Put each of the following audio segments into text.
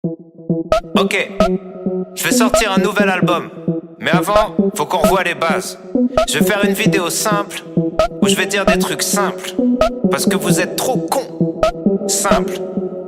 Ok, je vais sortir un nouvel album. Mais avant, faut qu'on revoie les bases. Je vais faire une vidéo simple où je vais dire des trucs simples. Parce que vous êtes trop cons. Simple,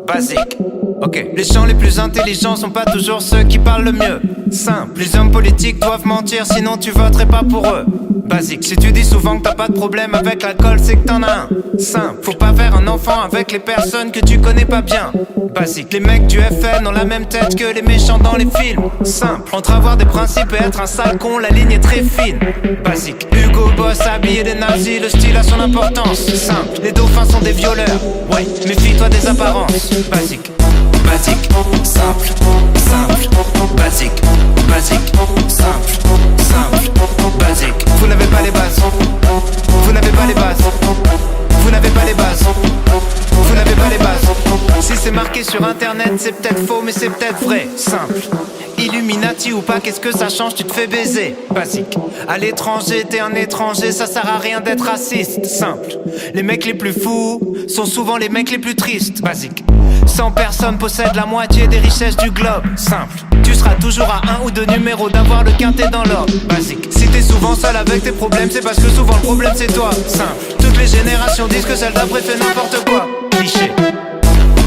basique. Ok, les gens les plus intelligents sont pas toujours ceux qui parlent le mieux. Simple, les hommes politiques doivent mentir, sinon tu voterais pas pour eux. Basique, si tu dis souvent que t'as pas de problème avec l'alcool, c'est que t'en as un. Simple, faut pas faire un enfant avec les personnes que tu connais pas bien. Basique, les mecs du FN ont la même tête que les méchants dans les films. Simple, entre avoir des principes et être un sale con, la ligne est très fine. Basique, Hugo Boss habillé des nazis, le style a son importance. Simple, les dauphins sont des violeurs. Ouais, méfie-toi des apparences. Basique, basique, simple, simple, basique, basique, simple, simple, basique. Vous n'avez pas les bases. Vous n'avez pas les bases. Vous n'avez pas les bases. Vous n'avez pas les bases. Si c'est marqué sur internet, c'est peut-être faux, mais c'est peut-être vrai. Simple. Illuminati ou pas, qu'est-ce que ça change, tu te fais baiser. Basique. À l'étranger, t'es un étranger, ça sert à rien d'être raciste. Simple. Les mecs les plus fous sont souvent les mecs les plus tristes. Basique. 100 personnes possèdent la moitié des richesses du globe. Simple. Tu seras toujours à un ou deux numéros d'avoir le quintet dans l'ordre. Basique. Si t'es souvent seul avec tes problèmes, c'est parce que souvent le problème c'est toi. Simple. Toutes les générations disent que celle d'après fait n'importe quoi. Cliché.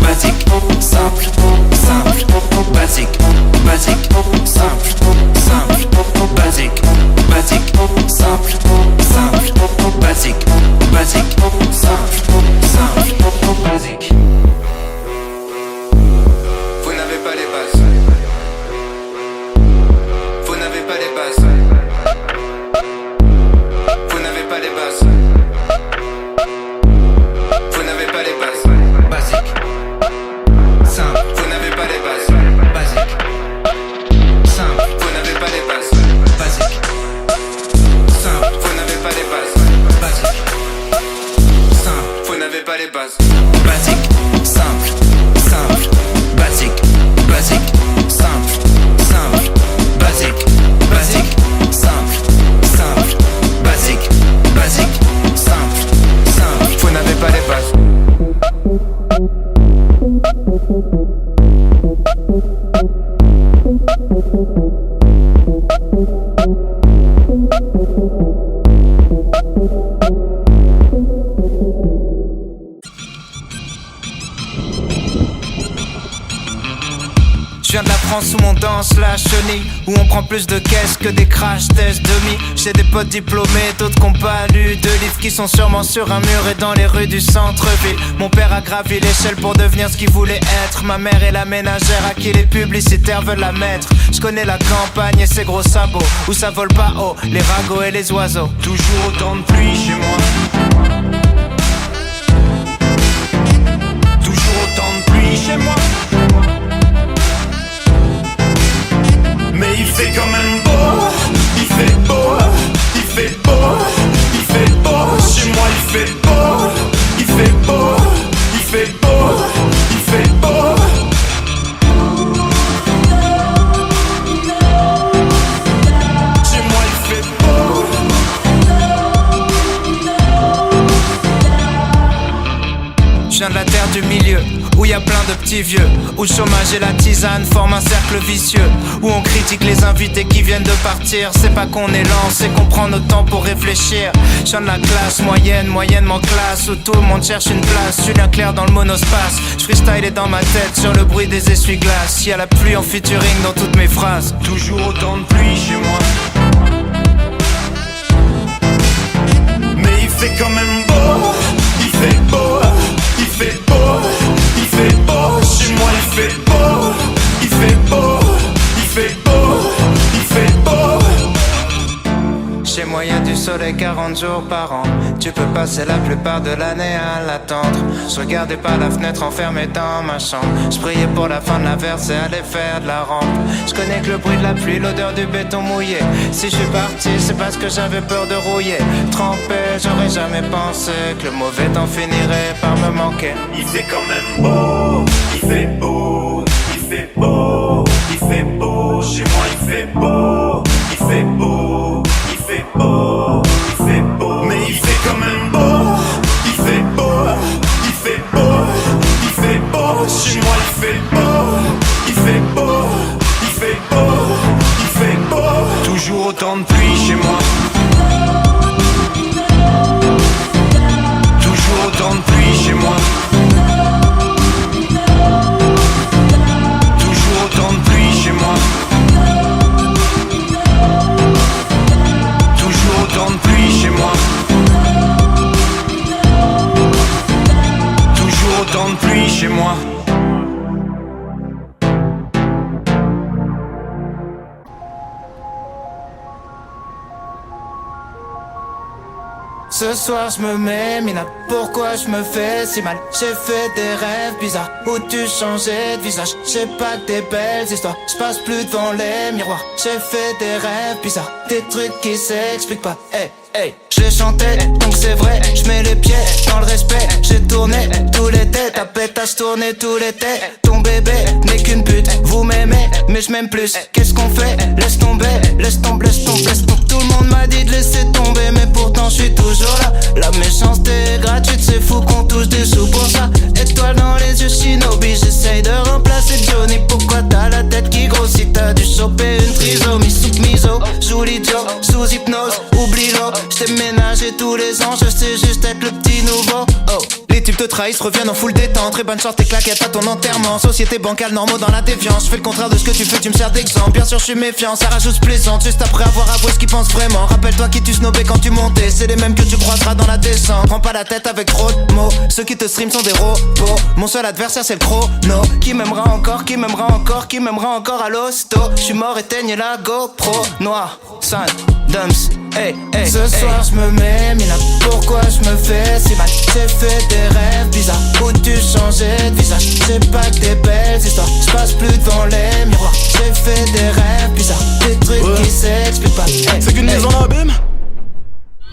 Basique, simple, simple, basique, basique, simple, simple, basique, basique, simple, simple, basique, basique, simple, simple, basique. Vous n'avez pas les bases. Vous n'avez pas les bases. Vous n'avez pas les bases. Vous n'avez pas les bases. Basique. Simple, vous n'avez pas les bases. Basique. Simple, vous n'avez pas les bases. Basique. Simple, vous n'avez pas les bases. Basique. Simple, vous n'avez pas les bases. Basique. Simple, simple, basique, basique, simple, simple, basique, basique, simple, simple, basique, basique, simple, simple. Vous n'avez pas les bases. Je viens de la France où on danse la chenille, où on prend plus de caisses que des crash tests demi. J'ai des potes diplômés, d'autres qui n'ont pas lu de livres, qui sont sûrement sur un mur et dans les rues du centre-ville. Mon père a gravi l'échelle pour devenir ce qu'il voulait être. Ma mère est la ménagère à qui les publicitaires veulent la mettre. Je connais la campagne et ses gros sabots, où ça vole pas haut, les ragots et les oiseaux. Toujours autant de pluie chez moi. Toujours autant de pluie chez moi. Mais il fait quand même beau, il fait beau, il fait beau, il fait beau. Chez moi il fait beau, il fait beau, il fait beau, il fait beau. Chez moi il fait beau. Je viens de la terre du milieu, où y a plein de petits vieux, où le chômage et la tisane forment un cercle vicieux, où on critique les invités qui viennent de partir. C'est pas qu'on est lent, c'est qu'on prend notre temps pour réfléchir. Je viens de la classe moyenne, moyennement classe, où tout le monde cherche une place. Julien Clerc dans le monospace, je freestyle est dans ma tête sur le bruit des essuie-glaces. Y a la pluie en featuring dans toutes mes phrases. Toujours autant de pluie chez moi. Mais il fait quand même beau, il fait beau, il fait beau, il fait beau. Chez moi il fait beau, il fait beau, il fait beau, il fait beau. Chez moi y'a du soleil 40 jours par an. Tu peux passer la plupart de l'année à l'attendre. Je regardais par la fenêtre enfermé dans ma chambre. Je priais pour la fin de la verse et aller faire de la rampe. Je connais que le bruit de la pluie, l'odeur du béton mouillé. Si je suis parti c'est parce que j'avais peur de rouiller. Trempé, j'aurais jamais pensé que le mauvais temps finirait par me manquer. Il fait quand même beau, il fait beau, il fait beau, il fait beau. Chez moi il fait beau, il fait beau, il fait beau, il fait beau. Mais il fait quand même beau, il fait beau, il fait beau, il fait beau. Chez moi il fait beau, il fait Ce soir je me mets mina, pourquoi je me fais si mal? J'ai fait des rêves bizarres où tu changeais de visage. J'ai pas que des belles histoires, je passe plus devant les miroirs. J'ai fait des rêves bizarres, des trucs qui s'expliquent pas. Hey, hey, je chantais, donc c'est vrai, je mets les pieds dans le respect. J'ai tourné tous les l'été, ta pétasse tournée tout l'été. Ton bébé n'est qu'une pute, vous m'aimez, mais je m'aime plus. Qu'est-ce qu'on fait? Laisse tomber, laisse tomber, laisse tomber, laisse tomber. Tout le monde m'a dit de laisser tomber, mais pourtant je suis toujours là. La méchanceté est gratuite, c'est fou qu'on touche des sous pour ça. Étoile dans les yeux, Shinobi, j'essaye de remplacer Johnny. Pourquoi t'as la tête qui grossit? T'as dû choper une trisomie sous miso. Joue l'idiot, sous hypnose, oublie-le. J't'ai ménagé tous les ans, je sais juste être le petit nouveau. Oh. Les types te trahissent, reviennent en full détente. Très bonne chance, tes claquettes à ton enterrement. Société bancale, normaux dans la déviance. Je fais le contraire de ce que tu fais, tu me sers d'exemple. Bien sûr, je suis méfiant, ça rajoute plaisante. Juste après avoir avoué ce qu'ils pensent vraiment. Rappelle-toi qui tu snobais quand tu montais. C'est les mêmes que tu croiseras dans la descente. Prends pas la tête avec trop de mots. Ceux qui te stream sont des robots. Mon seul adversaire, c'est le chrono. Qui m'aimera encore, qui m'aimera encore, qui m'aimera encore à l'hosto. Je suis mort, éteigne la GoPro. Noir, sun, dumps. Hey, hey, ce soir je me mets mina, pourquoi je me fais si mal? J'ai fait des rêves bizarres où tu changeais de visage. J'ai pas que des belles histoires, je passe plus devant les miroirs. J'ai fait des rêves bizarres, des trucs qui s'expliquent pas. Hey, c'est qu'une mise en abîme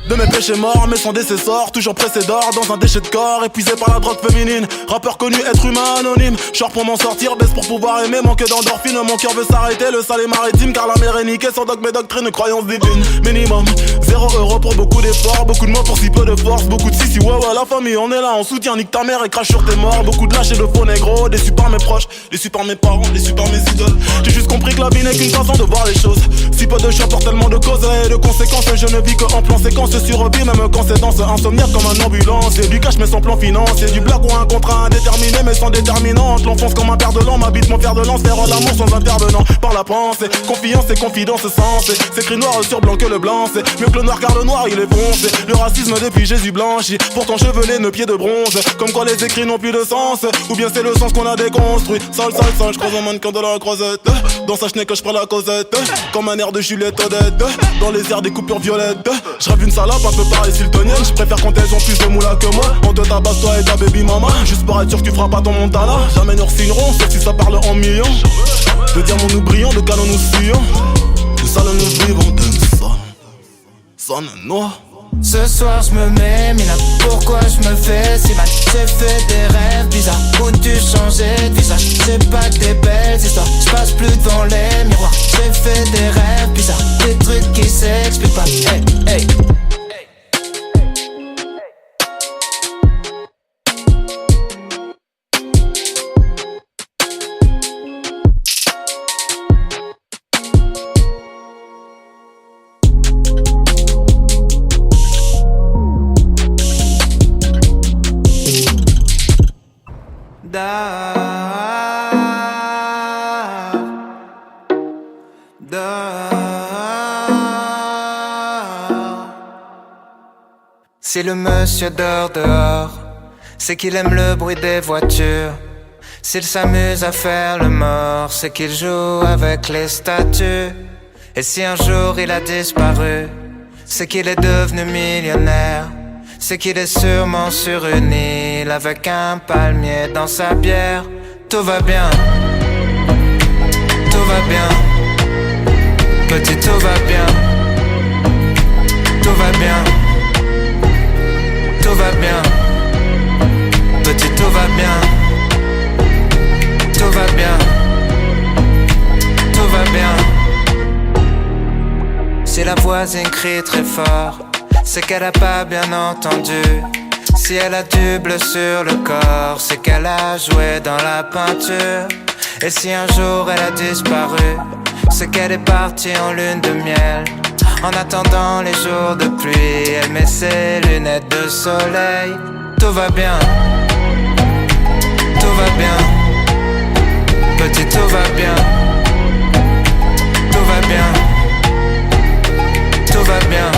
de mes péchés morts, mais sans décessor, toujours pressé d'or dans un déchet de corps, épuisé par la drogue féminine. Rappeur connu, être humain anonyme. Genre pour m'en sortir, baisse pour pouvoir aimer, manque d'endorphine. Mon cœur veut s'arrêter, le sale est maritime, car la mer est niquée sans dogme et doctrine, croyance divine. Minimum, 0 € pour beaucoup d'efforts, beaucoup de mots pour si peu de force, beaucoup de si ouais ouais la famille, on est là, on soutient, nique ta mère et crache sur tes morts. Beaucoup de lâches et de faux négros, déçus par mes proches, déçus par mes parents, déçus par mes idoles. J'ai juste compris que la vie n'est qu'une façon de voir les choses. Si peu de choix pour tellement de causes et de conséquences, je ne vis que en plan séquence survie, même quand c'est dans ce insomniaque comme un ambulance. Et du cash mais sans plan financier, du blague ou un contrat indéterminé mais sans déterminante. Je l'enfonce comme un père de l'an, m'habite mon fer de lance, faire l'amour sans intervenant. Par la pensée, confiance et confidence sensée. C'est écrit noir sur blanc que le blanc, c'est mieux que le noir car le noir il est foncé. Le racisme depuis Jésus blanchi, pourtant chevelé, nos pieds de bronze. Comme quoi les écrits n'ont plus de sens, ou bien c'est le sens qu'on a déconstruit. Sale, sale, sale, je croise un mannequin de la croisette. Dans sa chenille que je prends la causette, comme un air de Juliette Odette. Dans les airs des coupures violettes, je rêve une salope un peu pareil siltonienne. Je préfère quand elles ont plus de moula que moi. On te tabasse toi et ta baby mama, juste pour être sûr que tu feras pas ton montana. Jamais nous resignerons, sauf si ça parle en millions. De diamants nous brillons, de canons nous fuyons. De salles nous vivons, de sonne noir. Ce soir je me mets mina, pourquoi je me fais si mal? J'ai fait des rêves bizarres où tu changeais de visage. J'ai pas que des belles histoires, je passe plus devant les miroirs. J'ai fait des rêves bizarres, des trucs qui s'expliquent pas. Hey, hey. Si le monsieur dort dehors, c'est qu'il aime le bruit des voitures. S'il s'amuse à faire le mort, c'est qu'il joue avec les statues. Et si un jour il a disparu, c'est qu'il est devenu millionnaire. C'est qu'il est sûrement sur une île avec un palmier dans sa bière. Tout va bien, tout va bien. Petit, tout va bien, tout va bien. Tout va bien, petit, tout va bien. Tout va bien, tout va bien. Si la voisine crie très fort, c'est qu'elle a pas bien entendu. Si elle a du bleu sur le corps, c'est qu'elle a joué dans la peinture. Et si un jour elle a disparu, c'est qu'elle est partie en lune de miel. En attendant les jours de pluie, elle met ses lunettes de soleil. Tout va bien, tout va bien. Petit, tout va bien, tout va bien. Tout va bien,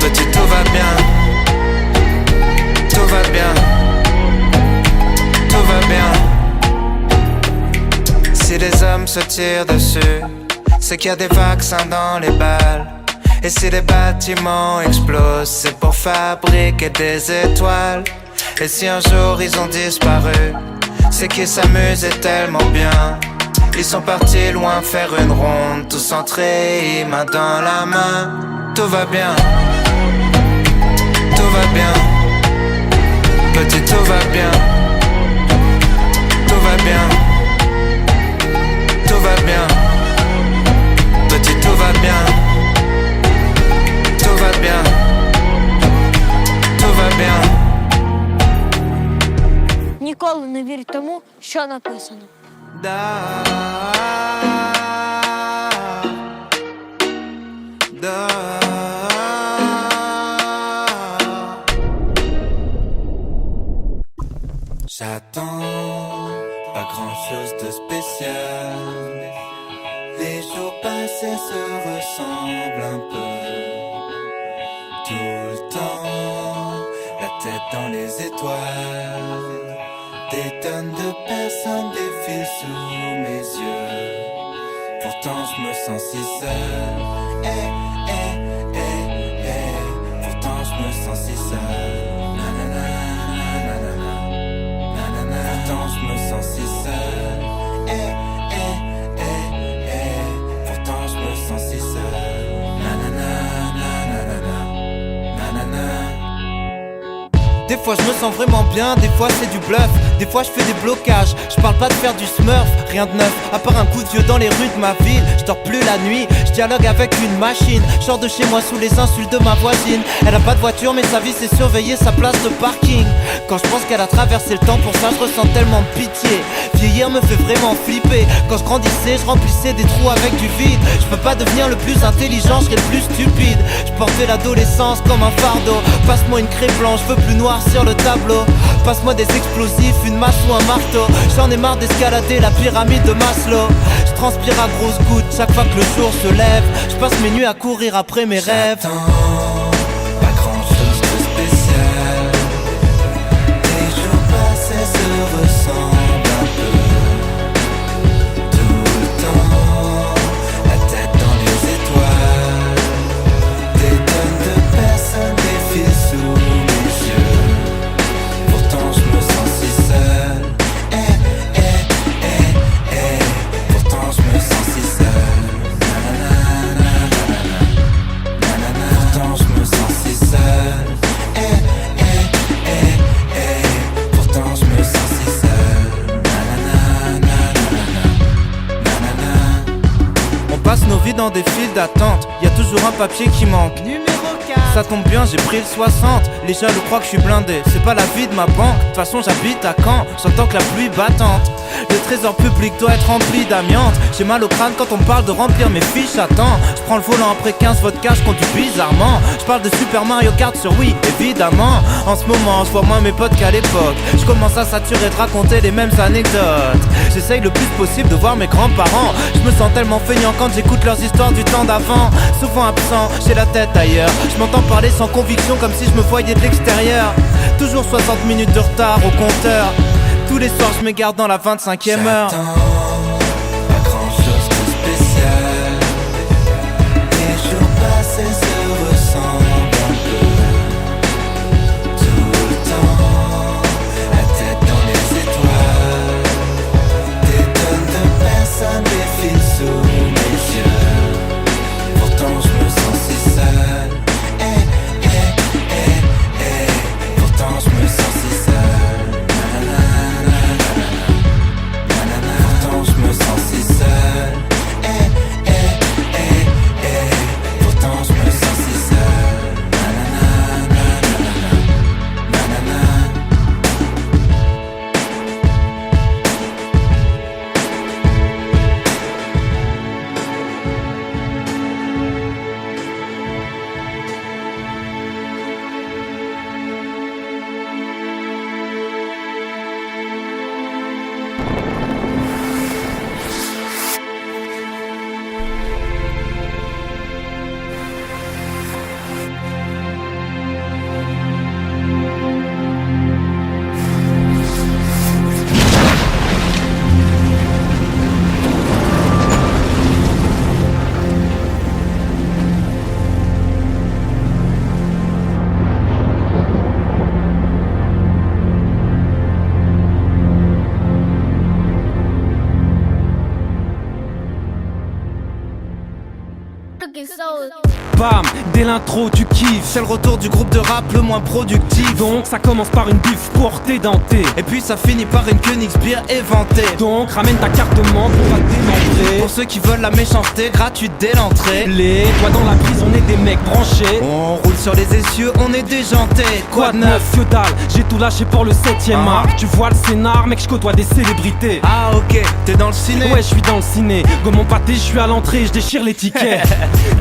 petit, tout va bien. Tout va bien, tout va bien. Si les hommes se tirent dessus, c'est qu'il y a des vaccins dans les balles. Et si les bâtiments explosent, c'est pour fabriquer des étoiles. Et si un jour ils ont disparu, c'est qu'ils s'amusaient tellement bien. Ils sont partis loin faire une ronde, tous centrés, main dans la main. Tout va bien, tout va bien. Petit, tout va bien, tout va bien, tout va bien. Petit, tout va bien, tout va bien, tout va bien. Ніколи не вірь тому, що написано. Da, da. J'attends pas grand chose de spécial. Les jours passés se ressemblent un peu. Tout le temps, la tête dans les étoiles. Des tonnes de personnes défilent sous mes yeux. Pourtant je me sens si seul. Pourtant je me sens si seul. Nanana, nanana, nanana. Pourtant je me sens si seul. Pourtant je me sens si seul. Nanana, nanana, nanana. Des fois je me sens vraiment bien, des fois c'est du bluff. Des fois je fais des blocages, je parle pas de faire du smurf. Rien de neuf, à part un coup de vieux dans les rues de ma ville. Je dors plus la nuit, je dialogue avec une machine. Je sors de chez moi sous les insultes de ma voisine. Elle a pas de voiture mais sa vie c'est surveiller sa place de parking. Quand je pense qu'elle a traversé le temps, pour ça je ressens tellement de pitié. Vieillir me fait vraiment flipper. Quand je grandissais, je remplissais des trous avec du vide. Je peux pas devenir le plus intelligent, je serais le plus stupide. Je portais l'adolescence comme un fardeau. Passe-moi une craie blanche, je veux plus noir sur le tableau. Passe-moi des explosifs, une masse ou un marteau. J'en ai marre d'escalader la pyramide de Maslow. Je transpire à grosses gouttes chaque fois que le jour se lève. Je passe mes nuits à courir après mes rêves. J'attends pas grand chose de spécial. Les jours passés se ressemblent un peu. Tout le temps, la tête dans les étoiles. Des tonnes de personnes défilent sous mes yeux. Pourtant je me sens si seul. Pourtant je me sens si seul. Pourtant je me sens si seul. Pourtant je me sens si seul. On passe nos vies dans des files d'attente. Y a toujours un papier qui manque. Ça tombe bien, j'ai pris le 60. Les jaloux croient que je suis blindé. C'est pas la vie de ma banque. De toute façon j'habite à Caen. J'entends que la pluie battante. Le trésor public doit être rempli d'amiante. J'ai mal au crâne quand on me parle de remplir mes fiches à temps. Je prends le volant après 15 vodka, je conduis bizarrement. Je parle de Super Mario Kart sur Wii, évidemment. En ce moment, je vois moins mes potes qu'à l'époque. Je commence à saturer de raconter les mêmes anecdotes. J'essaye le plus possible de voir mes grands-parents. Je me sens tellement feignant quand j'écoute leurs histoires du temps d'avant. Souvent absent, j'ai la tête ailleurs. Je m'entends parler sans conviction comme si je me voyais de l'extérieur. Toujours 60 minutes de retard au compteur. Tous les soirs je m'égare dans la 25e heure. J'attends pas grand chose de spécial. Les jours passés se ressemblent un peu. Tout le temps, la tête dans les étoiles. Des tonnes de personnes défilent sous mes yeux. Pourtant je me sens si seul. Pourtant je me sens si seul. cooking soul. Bam, dès l'intro tu kiffes. C'est le retour du groupe de rap le moins productif. Donc ça commence par une bif portée dentée. Et puis ça finit par une Königsbier éventée. Donc ramène ta carte membre, on va démembrer. Pour ceux qui veulent la méchanceté, gratuite dès l'entrée. Les doigts dans la prise, on est des mecs branchés. On roule sur les essieux, on est déjanté. Quoi de neuf, que dalle, j'ai tout lâché pour le 7ème art. Tu vois le scénar, mec, je côtoie des célébrités. Ah ok, t'es dans le ciné? Ouais, je suis dans le ciné. Gomme mon pâté, je suis à l'entrée, je déchire les tickets.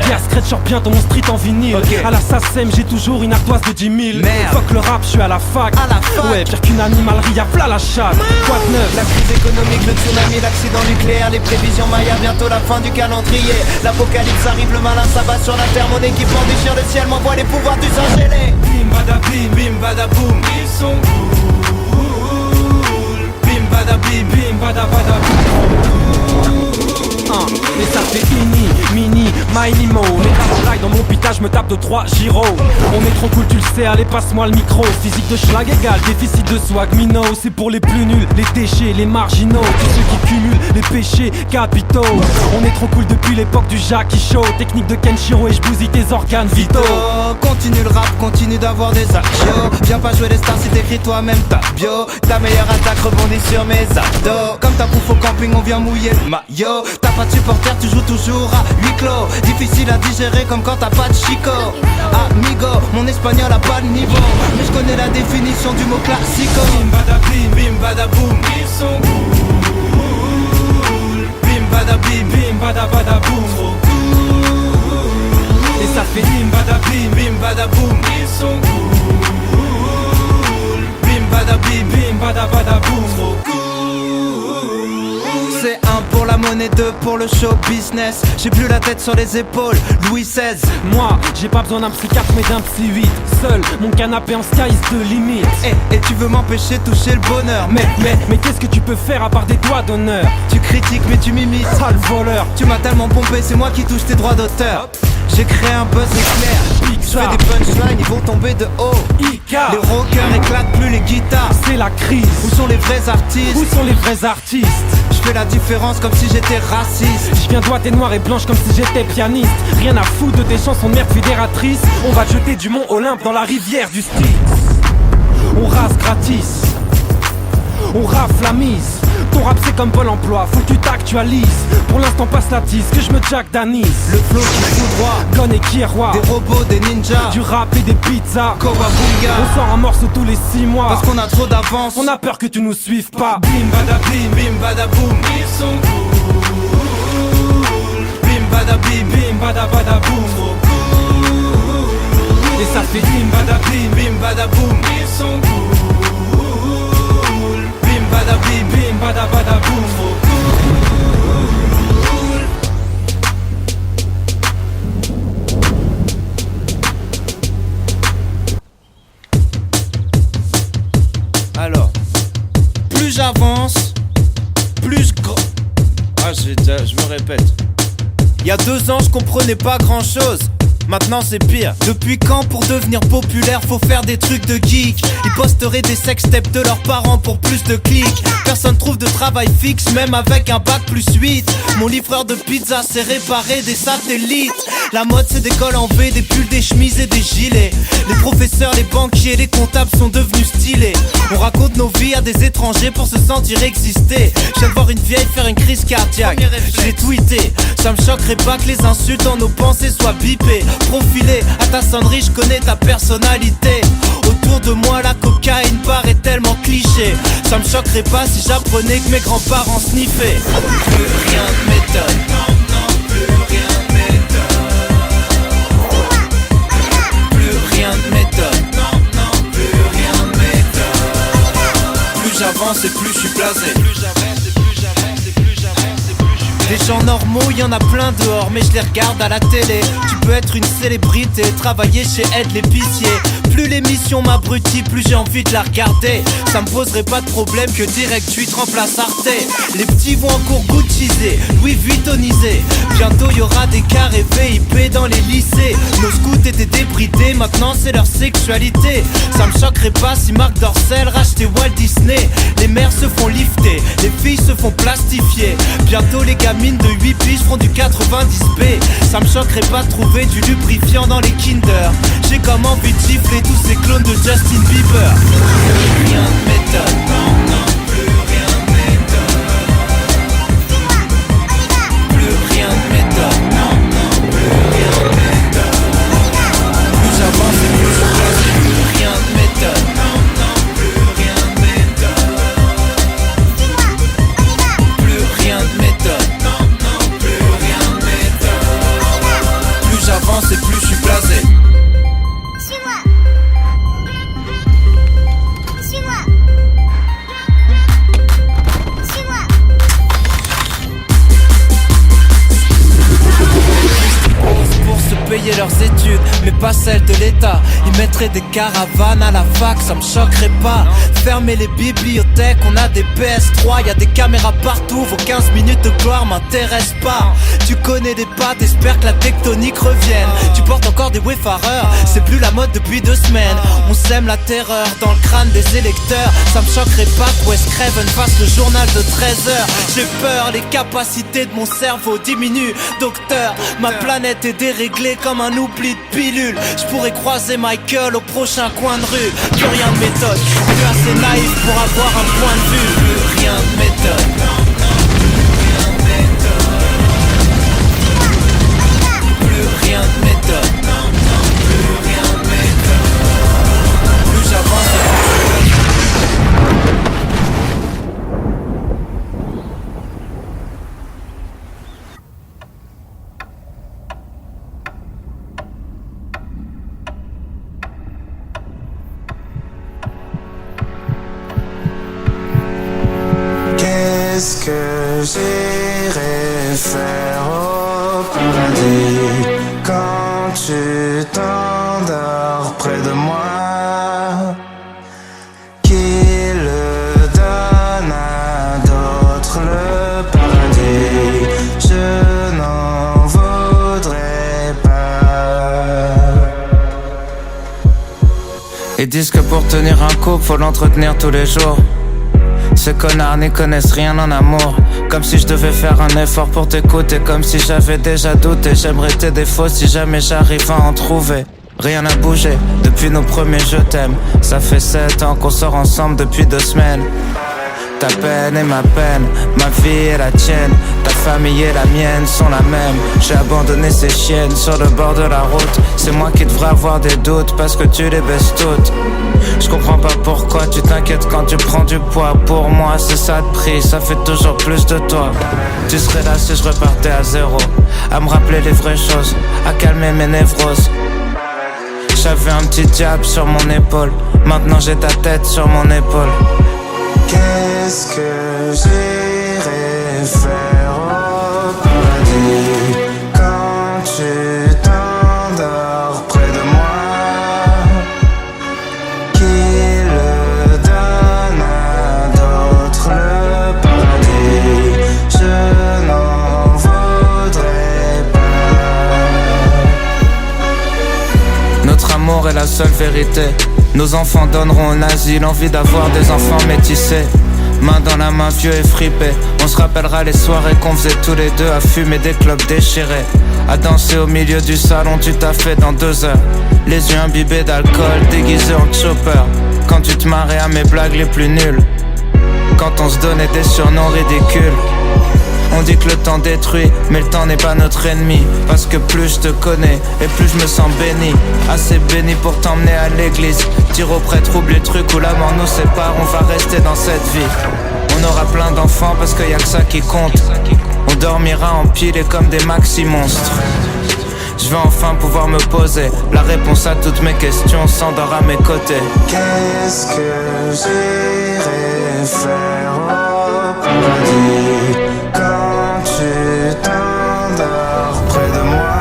Guerre scratch, sort bientôt mon street en vinyle. À la SACEM, j'ai toujours une ardoise de 10 000. Merde. Fuck le rap, je suis à la fac. À la fac. Ouais, pire qu'une animalerie, y'a plat la chatte. Quoi de neuf? La crise économique, le tsunami, l'accident nucléaire, les prévisions Maya, bientôt la fin du calendrier. L'apocalypse arrive, le malin s'abat sur la terre. Mon équipement déchire le ciel, m'envoie les pouvoirs du sang gelé. Bim bada bim bada boum, ils sont cool. Bim bada bada boum. Et ça fait mini, mini mo. Mais dans mon pita, je me tape de 3 gyros. On est trop cool, tu le sais, allez passe-moi le micro. Physique de schlag égale, déficit de swag minot. C'est pour les plus nuls, les déchets, les marginaux. Tous ceux qui cumulent les péchés capitaux. On est trop cool depuis l'époque du Jackie Show. Technique de Kenshiro et je bousille tes organes vitaux. Continue le rap, continue d'avoir des agios. Viens pas jouer les stars si t'écris toi-même ta bio. Ta meilleure attaque rebondit sur mes abdos. Comme ta bouffe au camping, on vient mouiller le maillot. T'as pas de supporter, tu joues toujours à huis clos. Difficile à digérer comme quand t'as pas de chico. Amigo, mon espagnol a pas de niveau. Mais je connais la définition du mot classico. Bim bada boum, ils sont cool. Bim bada boum, trop cool. Et ça fait bim bada boum, ils sont cool. Bim bada boum, trop cool. C'est 1 pour la monnaie, 2 pour le show business. J'ai plus la tête sur les épaules, Louis XVI. Moi, j'ai pas besoin d'un psychiatre mais d'un psy 8. Seul, mon canapé en sky is the limit. Et tu veux m'empêcher de toucher le bonheur. Mais qu'est-ce que tu peux faire à part des doigts d'honneur? Tu critiques mais tu m'imites. Sale voleur. Tu m'as tellement pompé, c'est moi qui touche tes droits d'auteur. J'ai créé un buzz éclair. Je fais des punchlines, ils vont tomber de haut. Ika. Les rockers éclatent plus les guitares. C'est la crise. Où sont les vrais artistes? Où sont les vrais artistes? Je fais la différence comme si j'étais raciste. Je viens droite et noire et blanche comme si j'étais pianiste. Rien à foutre de tes chansons de merde fédératrice. On va te jeter du mont Olympe dans la rivière du Styx. On rase gratis. On rafle la mise. Ton rap c'est comme Pôle emploi, faut que tu t'actualises. Pour l'instant passe la tisse, que je me jack d'anis. Le flow qui fout droit. Gon et qui est roi. Des robots, des ninjas. Du rap et des pizzas. Kowabunga. On sort un morceau tous les 6 mois. Parce qu'on a trop d'avance. On a peur que tu nous suives pas. Bim bada boum, ils sont cool. Bim bada boum, trop cool. Et ça fait bim bada boum, ils sont cool. Bim bada boum, trop cool. Alors, plus j'avance, plus je... je me répète. Il y a 2 ans, je comprenais pas grand chose. Maintenant c'est pire. Depuis quand pour devenir populaire faut faire des trucs de geek? Ils posteraient des sextapes de leurs parents pour plus de clics. Personne trouve de travail fixe même avec un bac plus 8. Mon livreur de pizza sait réparer des satellites. La mode c'est des cols en V, des pulls, des chemises et des gilets. Les professeurs, les banquiers, les comptables sont devenus stylés. On raconte nos vies à des étrangers pour se sentir exister. Je viens de voir une vieille faire une crise cardiaque. Je l'ai tweeté. Ça me choquerait pas que les insultes dans nos pensées soient bipées. Profilé à ta sonnerie, je connais ta personnalité. Autour de moi la cocaïne paraît tellement cliché. Ça me choquerait pas si j'apprenais que mes grands-parents sniffaient. Plus rien ne m'étonne. Non, plus rien ne m'étonne. Plus rien ne m'étonne. Non, plus rien ne m'étonne. Plus j'avance et plus je suis blasé. Des gens normaux, y en a plein dehors, mais je les regarde à la télé. Tu peux veux être une célébrité, travailler chez Ed l'épicier. Plus l'émission m'abrutit, plus j'ai envie de la regarder. Ça me poserait pas de problème que Direct 8 remplace Arte. Les petits vont encore Gucciser, Louis Vuittonisé. Bientôt y'aura des carrés VIP dans les lycées. Nos scouts étaient débridés, maintenant c'est leur sexualité. Ça me choquerait pas si Marc Dorcel rachetait Walt Disney. Les mères se font lifter, les filles se font plastifier. Bientôt les gamines de 8 piges feront du 90B. Ça me choquerait pas de trouver du lubrifiant dans les Kinder. J'ai comme envie de gifler tous ces clones de Justin Bieber. Rien ne m'étonne, non, non, plus rien ne m'étonne. Plus rien ne m'étonne, non, non, plus rien ne m'étonne. Plus j'avance et plus je place, plus rien ne m'étonne, non, non, plus rien ne m'étonne. Plus rien ne m'étonne, non, non, plus rien ne m'étonne. Plus j'avance et plus je suis blasé. Payer leurs études, mais pas celles de l'État. Ils mettraient des caravanes à la fac, ça me choquerait pas. Fermer les bibliothèques, on a des PS3, y a des caméras partout, vos 15 minutes de gloire m'intéressent pas. Tu connais des pattes, espère que la tectonique revienne. Tu portes encore des wayfarers, c'est plus la mode depuis 2 semaines. On sème la terreur dans le crâne des électeurs. Ça me choquerait pas que Wes Craven fasse le journal de 13h. J'ai peur, les capacités de mon cerveau diminuent. Docteur, ma planète est déréglée comme un oubli de pilule. Je pourrais croiser Michael au prochain coin de rue. Plus rien ne m'étonne, je suis assez naïf pour avoir un point de vue. Plus rien ne m'étonne, non, non, plus rien ne m'étonne. Plus rien ne m'étonne, non, non, plus rien ne m'étonne. Plus j'avance et qu'est-ce que j'irai faire au paradis quand tu t'endors près de moi? Qui le donne à d'autres le paradis? Je n'en voudrais pas. Ils disent que pour tenir un couple, faut l'entretenir tous les jours. Ces connards n'y connaissent rien en amour. Comme si je devais faire un effort pour t'écouter. Comme si j'avais déjà douté. J'aimerais tes défauts si jamais j'arrive à en trouver. Rien n'a bougé depuis nos premiers je t'aime. Ça fait 7 ans qu'on sort ensemble depuis 2 semaines. Ta peine est ma peine, ma vie est la tienne. Ta famille et la mienne sont la même. J'ai abandonné ces chiennes sur le bord de la route. C'est moi qui devrais avoir des doutes parce que tu les baisses toutes. Je comprends pas pourquoi tu t'inquiètes quand tu prends du poids. Pour moi c'est ça de prix, ça fait toujours plus de toi. Tu serais là si je repartais à zéro, à me rappeler les vraies choses, à calmer mes névroses. J'avais un petit diable sur mon épaule, maintenant j'ai ta tête sur mon épaule. Qu'est-ce que j'irai faire au paradis quand tu t'endors près de moi? Qui le donne à d'autres le paradis? Je n'en voudrais pas. Notre amour est la seule vérité. Nos enfants donneront un asile, envie d'avoir des enfants métissés. Main dans la main, vieux et fripés. On se rappellera les soirées qu'on faisait tous les deux à fumer des clopes déchirées, à danser au milieu du salon, tu t'as fait dans 2 heures. Les yeux imbibés d'alcool, déguisés en chopper. Quand tu te marrais à mes blagues les plus nulles, quand on se donnait des surnoms ridicules. On dit que le temps détruit, mais le temps n'est pas notre ennemi. Parce que plus je te connais, et plus je me sens béni. Assez béni pour t'emmener à l'église. Dire au prêtre, oublie le truc où la mort nous sépare. On va rester dans cette vie. On aura plein d'enfants parce qu'il y a que ça qui compte. On dormira empilés comme des maxi-monstres. Je vais enfin pouvoir me poser la réponse à toutes mes questions s'endort à mes côtés. Qu'est-ce que j'irai faire au paradis quand tu t'endors près de moi?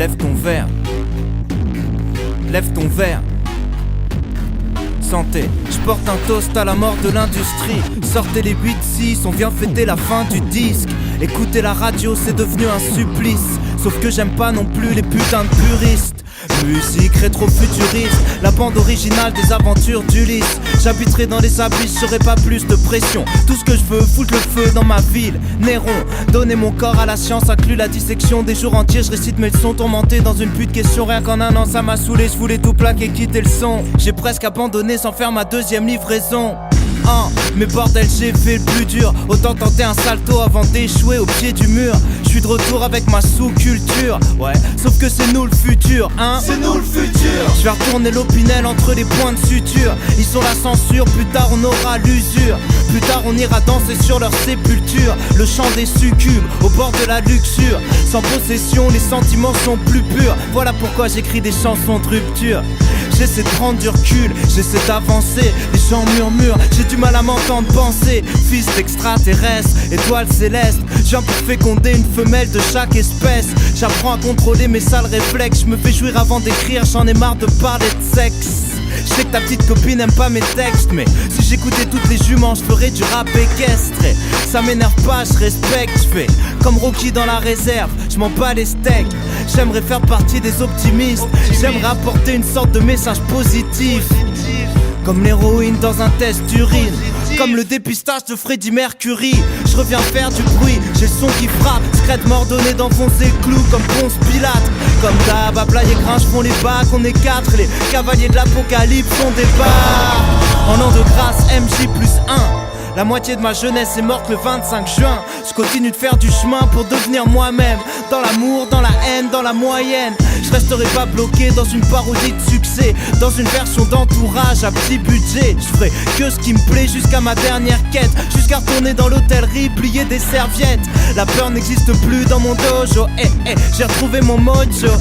lève ton verre. Lève ton verre. Santé. Je porte un toast à la mort de l'industrie. Sortez les 8-6, on vient fêter la fin du disque. Écouter la radio, c'est devenu un supplice. Sauf que j'aime pas non plus les putains de puristes. Musique rétro-futuriste, la bande originale des aventures d'Ulysse. J'habiterai dans les abysses, j'aurai pas plus de pression. Tout ce que je veux, foutre le feu dans ma ville. Néron, donner mon corps à la science, inclut la dissection. Des jours entiers, je récite mes leçons, tourmenté dans une pute question. Rien qu'en un an, ça m'a saoulé, je voulais tout plaquer, quitter le son. J'ai presque abandonné sans faire ma deuxième livraison. Mais bordel, j'ai fait le plus dur. Autant tenter un salto avant d'échouer au pied du mur. Je suis de retour avec ma sous-culture. Ouais, sauf que c'est nous le futur, hein. C'est nous le futur. Je vais retourner l'opinel entre les points de suture. Ils sont la censure, plus tard on aura l'usure. Plus tard on ira danser sur leur sépulture. Le chant des succubes, au bord de la luxure. Sans possession, les sentiments sont plus purs. Voilà pourquoi j'écris des chansons de rupture. J'essaie de prendre du recul, j'essaie d'avancer. Les gens murmurent, j'ai du mal à m'entendre penser. Fils d'extraterrestre, étoile céleste. Je viens pour féconder une femelle de chaque espèce. J'apprends à contrôler mes sales réflexes. Je me fais jouir avant d'écrire, j'en ai marre de parler de sexe. Je sais que ta petite copine aime pas mes textes, mais si j'écoutais toutes les juments, je ferais du rap équestre. Et ça m'énerve pas, je respecte. Je fais comme Rocky dans la réserve, je m'en bats les steaks. J'aimerais faire partie des optimistes. J'aimerais apporter une sorte de message positif. Comme l'héroïne dans un test d'urine. Comme le dépistage de Freddie Mercury. Je reviens faire du bruit, j'ai le son qui frappe. Scred m'ordonné d'enfoncer le clou comme Ponce Pilate. Comme d'hab, à Blaye et Gringe font les bacs. On est 4, les cavaliers de l'apocalypse sont des barres. En an de grâce, MJ+1. La moitié de ma jeunesse est morte le 25 juin. Je continue de faire du chemin pour devenir moi-même. Dans l'amour, dans la haine, dans la moyenne. Je resterai pas bloqué dans une parodie de succès. Dans une version d'entourage à petit budget. Je ferai que ce qui me plaît jusqu'à ma dernière quête. Jusqu'à retourner dans l'hôtellerie, plier des serviettes. La peur n'existe plus dans mon dojo. J'ai retrouvé mon mojo.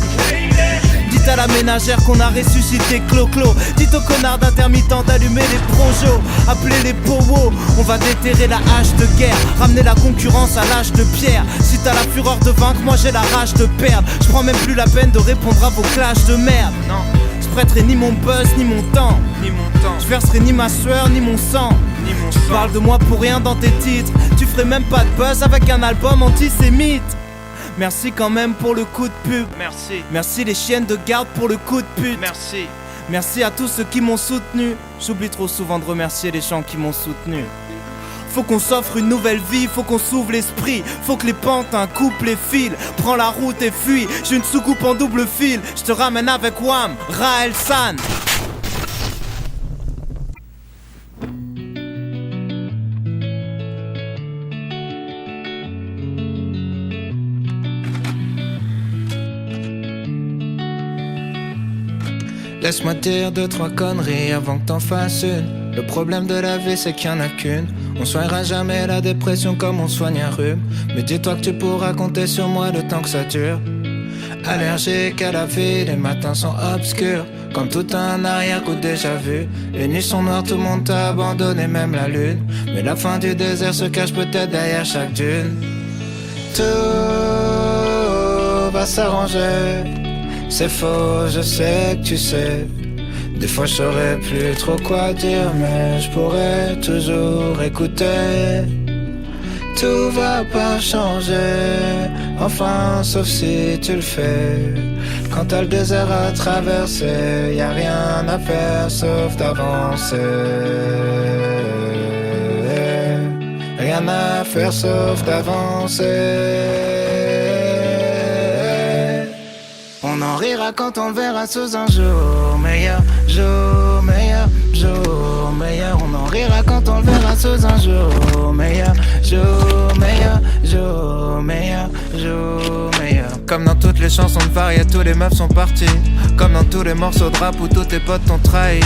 Dites à la ménagère qu'on a ressuscité Clo-Clo. Dites aux connards d'intermittents d'allumer les projos. Appelez les powos, on va déterrer la hache de guerre. Ramener la concurrence à l'âge de pierre. Si t'as la fureur de vaincre, moi j'ai la rage de perdre. Je prends même plus la peine de répondre à vos clashs de merde. Non, je prêterai ni mon buzz, ni mon temps. Je verserai ni ma sueur, ni mon sang. Tu parles de moi pour rien dans tes titres. Tu ferais même pas de buzz avec un album antisémite. Merci quand même pour le coup de pub. Merci. Merci les chiennes de garde pour le coup de pute. Merci. Merci à tous ceux qui m'ont soutenu. J'oublie trop souvent de remercier les gens qui m'ont soutenu. Faut qu'on s'offre une nouvelle vie, faut qu'on s'ouvre l'esprit. Faut que les pantins coupent les fils. Prends la route et fuis. J'ai une soucoupe en double fil. Je te ramène avec Wham, Raël San. Laisse-moi dire 2-3 conneries avant que t'en fasses une. Le problème de la vie c'est qu'il y en a qu'une. On soignera jamais la dépression comme on soigne un rhume. Mais dis-toi que tu pourras compter sur moi le temps que ça dure. Allergique à la vie, les matins sont obscurs. Comme tout un arrière-coup déjà vu. Les nuits sont noires, tout le monde t'a abandonné, même la lune. Mais la fin du désert se cache peut-être derrière chaque dune. Tout va s'arranger. C'est faux, je sais que tu sais. Des fois je saurais plus trop quoi dire, mais je pourrais toujours écouter. Tout va pas changer, enfin sauf si tu le fais. Quand t'as le désert à traverser, y a rien à faire sauf d'avancer. Rien à faire sauf d'avancer. On en rira quand on le verra sous un jour meilleur, jour meilleur, jour meilleur. On en rira quand on le verra sous un jour meilleur, jour meilleur, jour meilleur, jour meilleur. Comme dans toutes les chansons de Faria, tous les meufs sont partis. Comme dans tous les morceaux de rap où tous tes potes t'ont trahi.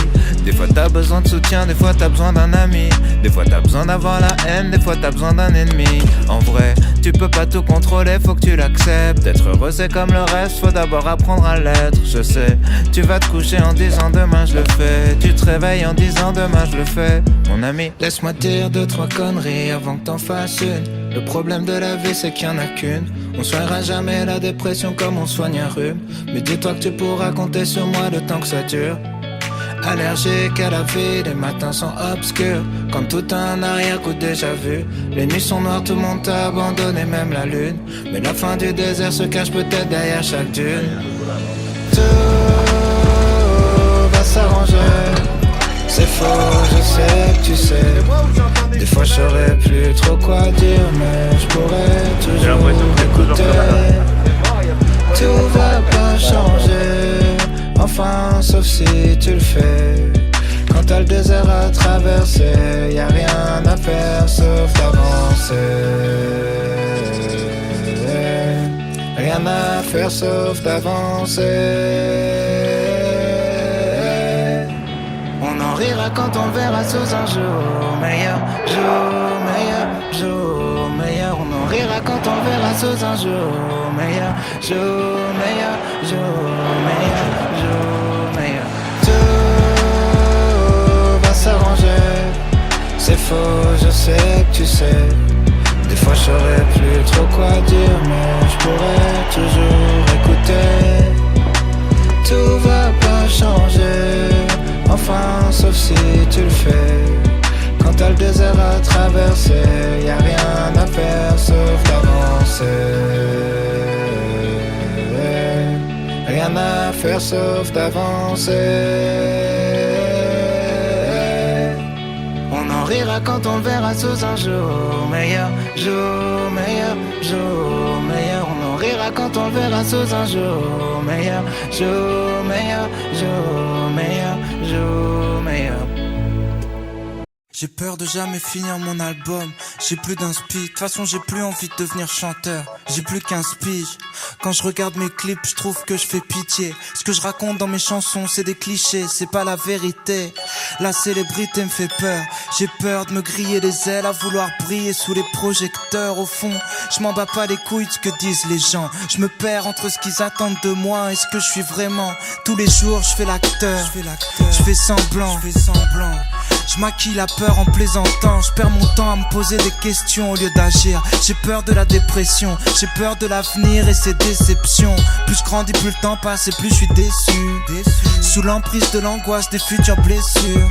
Des fois t'as besoin de soutien, des fois t'as besoin d'un ami. Des fois t'as besoin d'avoir la haine, des fois t'as besoin d'un ennemi. En vrai, tu peux pas tout contrôler, faut que tu l'acceptes. D'être heureux c'est comme le reste, faut d'abord apprendre à l'être. Je sais, tu vas te coucher en disant demain je le fais. Tu te réveilles en disant demain je le fais. Mon ami, laisse-moi dire 2-3 conneries avant que t'en fasses une. Le problème de la vie c'est qu'il y en a qu'une. On soignera jamais la dépression comme on soigne un rhume. Mais dis-toi que tu pourras compter sur moi le temps que ça dure. Allergique à la vie, les matins sont obscurs. Comme tout un arrière-coup déjà vu. Les nuits sont noires, tout le monde t'a abandonné, même la lune. Mais la fin du désert se cache peut-être derrière chaque dune. Tout va s'arranger. C'est faux, je sais que tu sais. Des fois je saurais plus trop quoi dire, mais je pourrais toujours écouter. Tout va pas changer, enfin sauf si tu le fais. Quand t'as le désert à traverser, y'a rien à faire sauf d'avancer. Rien à faire sauf d'avancer. On en rira quand on verra sous un jour meilleur, jour meilleur, jour meilleur. On en rira quand on verra sous un jour meilleur, jour meilleur, jour meilleur, jour meilleur. Tout va s'arranger. C'est faux, je sais que tu sais. Des fois je saurais plus trop quoi dire, mais je pourrais toujours écouter. Tout va pas changer, enfin sauf si tu le fais. Quand t'as le désert à traverser, y'a rien à faire sauf d'avancer. Rien à faire sauf d'avancer. On en rira quand on le verra sous un jour meilleur, jour meilleur, jour meilleur. On en rira quand on le verra sous un jour meilleur, jour meilleur, jour meilleur, jour meilleur. J'ai peur de jamais finir mon album. J'ai plus d'inspi, de toute façon j'ai plus envie de devenir chanteur. J'ai plus qu'15 piges. Quand je regarde mes clips, je trouve que je fais pitié. Ce que je raconte dans mes chansons, c'est des clichés, c'est pas la vérité. La célébrité me fait peur. J'ai peur de me griller les ailes, à vouloir briller sous les projecteurs. Au fond, je m'en bats pas les couilles de ce que disent les gens. Je me perds entre ce qu'ils attendent de moi et ce que je suis vraiment. Tous les jours, je fais l'acteur. Je fais semblant. Je maquille la peur en plaisantant. Je perds mon temps à me poser des questions au lieu d'agir. J'ai peur de la dépression, j'ai peur de l'avenir et ses déceptions. Plus je grandis, plus le temps passe et plus je suis déçu. Sous l'emprise de l'angoisse des futures blessures.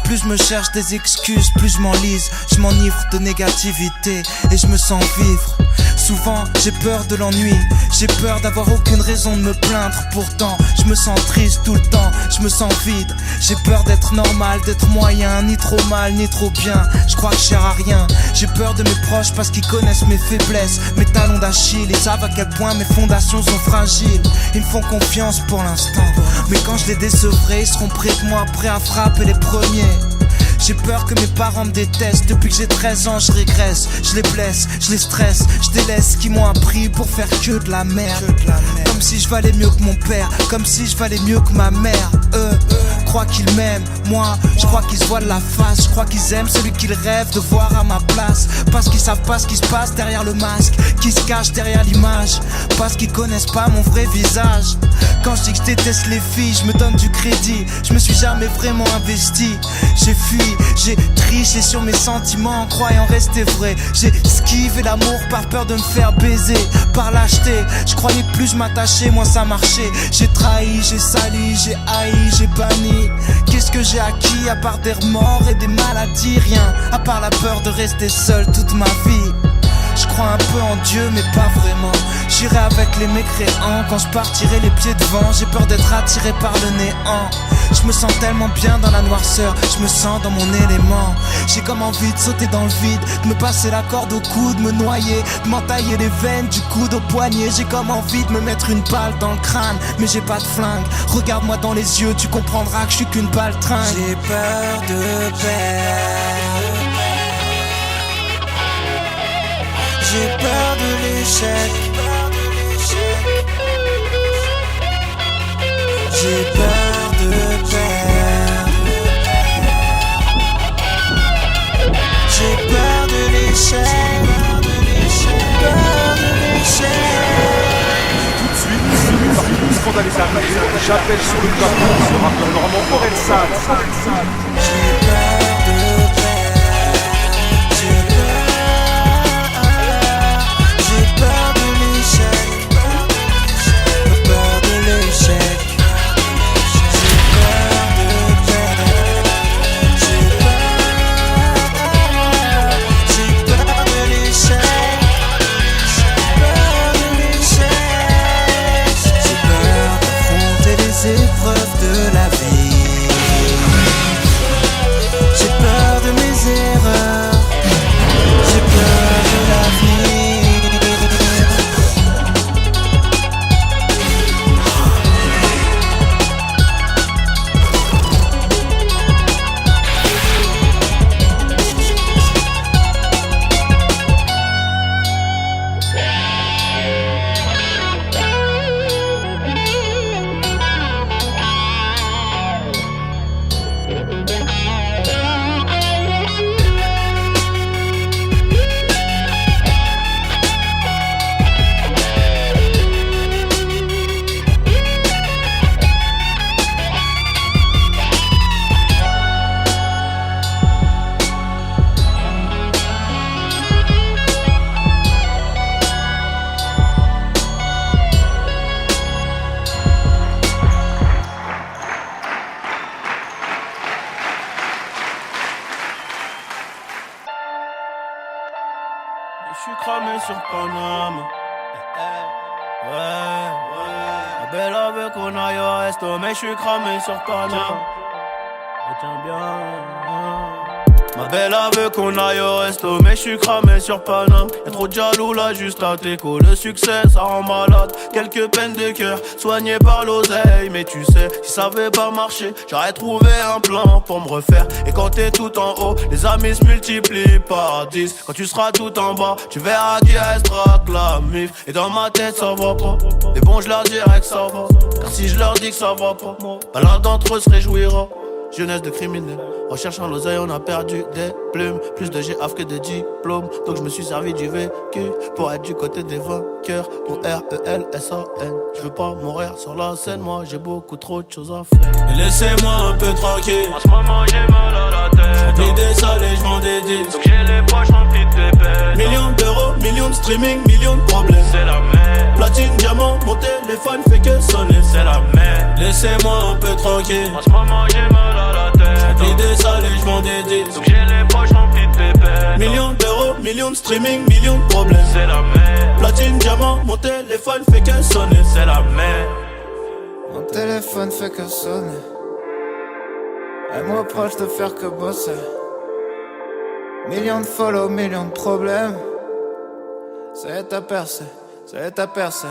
Plus je me cherche des excuses, plus je m'enlise. Je m'enivre de négativité et je me sens vivre. Souvent j'ai peur de l'ennui, j'ai peur d'avoir aucune raison de me plaindre. Pourtant je me sens triste tout le temps, je me sens vide. J'ai peur d'être normal, d'être moyen, ni trop mal, ni trop bien. Je crois que je sers à rien. J'ai peur de mes proches parce qu'ils connaissent mes faiblesses, mes talons d'Achille. Ils savent à quel point mes fondations sont fragiles. Ils me font confiance pour l'instant, mais quand je les décevrai, ils seront près de moi, prêts à frapper les premiers. J'ai peur que mes parents me détestent. Depuis que j'ai 13 ans je régresse. Je les blesse, je les stresse, je délaisse ce qu'ils m'ont appris pour faire que de la merde. Comme si je valais mieux que mon père, comme si je valais mieux que ma mère. Eux croient qu'ils m'aiment, moi je crois qu'ils se voient de la face. Je crois qu'ils aiment celui qu'ils rêvent de voir à ma place. Parce qu'ils savent pas ce qui se passe derrière le masque, qui se cache derrière l'image. Parce qu'ils connaissent pas mon vrai visage. Quand je dis que je déteste les filles, je me donne du crédit. Je me suis jamais vraiment investi. J'ai fui, j'ai triché sur mes sentiments en croyant rester vrai. J'ai esquivé l'amour par peur de me faire baiser. Par lâcheté, je croyais que plus je m'attachais, moins ça marchait. J'ai trahi, j'ai sali, j'ai haï, j'ai banni. Qu'est-ce que j'ai acquis à part des remords et des maladies? Rien, à part la peur de rester seul toute ma vie. Je crois un peu en Dieu mais pas vraiment. J'irai avec les mécréants quand je partirai les pieds devant. J'ai peur d'être attiré par le néant. Je me sens tellement bien dans la noirceur, je me sens dans mon élément. J'ai comme envie de sauter dans le vide, de me passer la corde au cou, de me noyer, de m'entailler les veines du coude au poignet. J'ai comme envie de me mettre une balle dans le crâne, mais j'ai pas de flingue. Regarde-moi dans les yeux, tu comprendras que je suis qu'une baltringue. J'ai peur de perdre, j'ai peur de l'échec, j'ai peur de perdre, j'ai peur de l'échec. J'appelle sur le capot ce rappeur normand Orelsan. Je suis cramé sur Paname. Ouais. La belle veut qu'on aille au resto, mais je suis cramé sur Paname. Retiens bien. Ma belle veut qu'on aille au resto, mais je suis cramé sur Paname. Y'a trop de jaloux là, juste à t'écho. Le succès, ça rend malade. Quelques peines de cœur, soignées par l'oseille. Mais tu sais, si ça avait pas marché, j'aurais trouvé un plan pour me refaire. Et quand t'es tout en haut, les amis se multiplient par 10. Quand tu seras tout en bas, tu verras qui restera que la mif. Et dans ma tête, ça va pas. Mais bon, je leur dirai que ça va. Car si je leur dis que ça va pas, bah l'un d'entre eux se réjouira. Jeunesse de criminel, recherchant l'oseille, on a perdu des plumes. Plus de GAF que de diplômes. Donc je me suis servi du vécu pour être du côté des vainqueurs. Pour RELSAN. Je veux pas mourir sur la scène, moi j'ai beaucoup trop de choses à faire. Mais laissez-moi un peu tranquille. En ce moment j'ai mal à la tête. J'remplis des salles et j'vends des deals. Donc j'ai les poches remplies de pépettes. Millions d'euros, millions de streaming, millions de problèmes. C'est la merde. Platine, diamant, mon téléphone fait que sonner. C'est la merde. Laissez-moi un peu tranquille. En ce moment j'ai mal à la tête. J'remplis des salles et j'vends des deals. Donc j'ai les poches remplies de pépettes. Millions d'euros, millions de streaming, millions de problèmes. C'est la merde. Platine, diamant, mon téléphone fait que sonner. C'est la merde. Mon téléphone fait que sonner. Elle me reproche de faire que bosser. Millions de follow, millions de problèmes. C'est ta percée, c'est ta percée.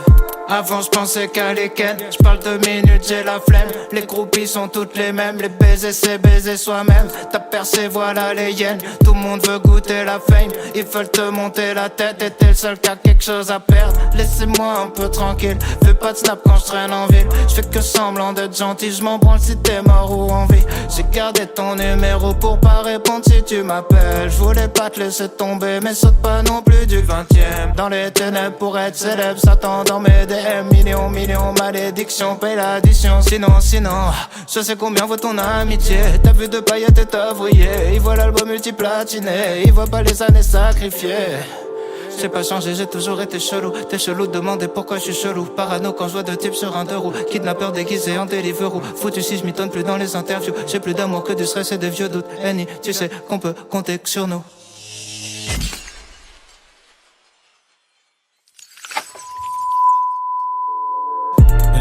Avant je pensais qu'à les ken. Je parle 2 minutes, j'ai la flemme. Les groupies sont toutes les mêmes. Les baisers c'est baiser soi-même. Ta percée voilà les hyènes. Tout le monde veut goûter la fame. Ils veulent te monter la tête. Et t'es le seul qui a quelque chose à perdre. Laissez-moi un peu tranquille. Fais pas de snap quand je traîne en ville. Je fais que semblant d'être gentil. Je m'en branle si t'es mort ou en vie. J'ai gardé ton numéro pour pas répondre si tu m'appelles. Je voulais pas te laisser tomber. Mais saute pas non plus du 20e. Dans les ténèbres pour être célèbre. Satan dans mes DM. Millions, malédiction, paye l'addition. Sinon, je sais combien vaut ton amitié. T'as vu de paillettes et t'as vrillé. Il voit l'album multiplatiné. Il voit pas les années sacrifiées. J'ai pas changé, j'ai toujours été chelou. T'es chelou de demander pourquoi je suis chelou. Parano quand je vois 2 types sur un 2 roues. Kidnappeur déguisé en Deliveroo. Foutu si je m'y tonne plus dans les interviews. J'ai plus d'amour que du stress et des vieux doutes. Annie, tu sais qu'on peut compter sur nous.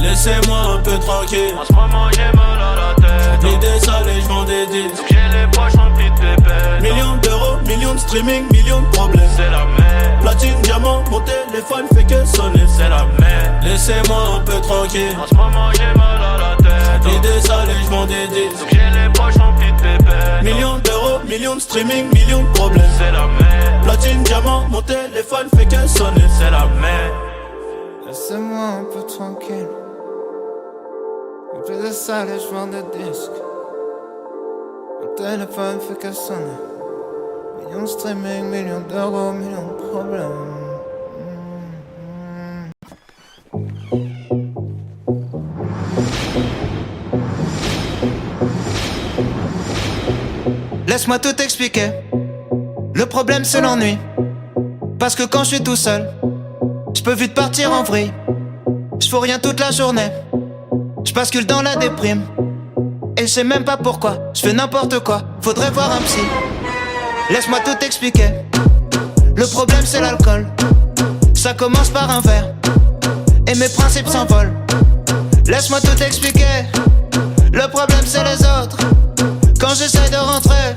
Laissez-moi un peu tranquille. En ce moment j'ai mal à la tête. J'remplis des salles et j'vends des deals. Donc j'ai les poches remplies de pépettes. Millions d'euros, millions de streaming, millions de problèmes. C'est la merde. Platine, diamant, mon téléphone fait que sonner. C'est la merde. Laissez-moi un peu tranquille. En ce moment j'ai mal à la tête. J'remplis des salles et j'vends des deals. Donc j'ai les poches remplies de pépettes. Millions d'euros, millions de streaming, millions de problèmes. C'est la merde. Platine, diamant, mon téléphone fait que sonner. C'est la merde. Laissez-moi un peu tranquille. J'ai des salles et je vends des disques. Mon téléphone fait que sonner. Millions de streaming, millions d'euros, millions de problèmes. Laisse-moi tout expliquer. Le problème c'est l'ennui. Parce que quand je suis tout seul, je peux vite partir en vrille. Je fais rien toute la journée. Je bascule dans la déprime. Et je sais même pas pourquoi. Je fais n'importe quoi. Faudrait voir un psy. Laisse-moi tout expliquer. Le problème c'est l'alcool. Ça commence par un verre et mes principes s'envolent. Laisse-moi tout expliquer. Le problème c'est les autres. Quand j'essaie de rentrer,